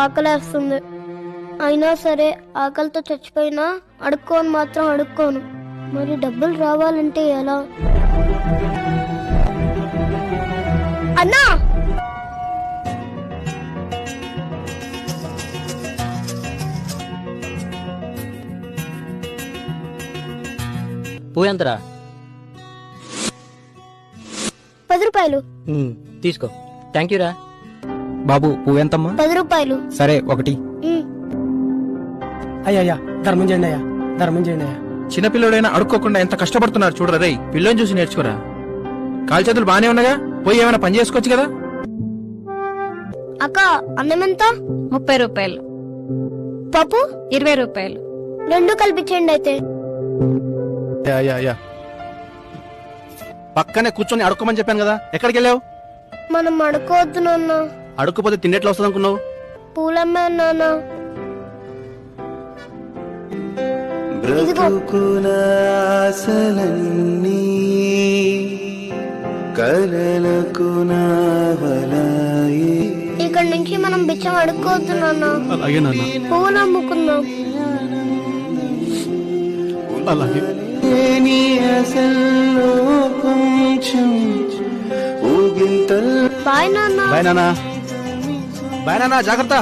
ఆకలేస్తుంది. అయినా సరే ఆకలితో చచ్చిపోయినా అడుక్కోను మాత్రం అడుక్కోను. మరి డబ్బులు రావాలంటే ఎలా? అన్నా, పువ్వు ఎంతరా? 10 రూపాయలు. తీసుకో. థ్యాంక్ యూ రా. బాబు పువ్వు ఎంతమ్మా? 10 రూపాయలు. సరే ఒకటి. అయ్యా ధర్మం చేయండి అయ్యా, ధర్మం చేయండి అయ్యా. చిన్నపిల్లడైనా అడుక్కోకుండా ఎంత కష్టపడుతున్నారు చూడరా రేయ్. పిల్లని చూసి నేర్చుకోరా. కాలు చేతులు బానే ఉన్నాగా, పోయి ఏమైనా పని చేసుకోవచ్చు కదా. అక్క, అన్నం ఎంత? 30 రూపాయలు. పప్పు 20 రూపాయలు. 2 కల్పించండి అయితే. పక్కనే కూర్చొని అడుక్కోమని చెప్పాను కదా, ఎక్కడికి వెళ్ళావు? మనం అడుకోవద్దు నాన్న. అడుక్కుపోతే తిండెట్లా వస్తుంది అనుకున్నావు? పూలమ్మే నాన్న. ఇక్కడ నుంచి మనం బిచ్చం అడుక్కోవద్దు నాన్న. అలాగే నాన్న. పువ్వులు అమ్ముకుందాం. అలాగే. బాయ్ నాన్న. బాయ్ నాన్న. బాయ్ నాన్న, జాగ్రత్త.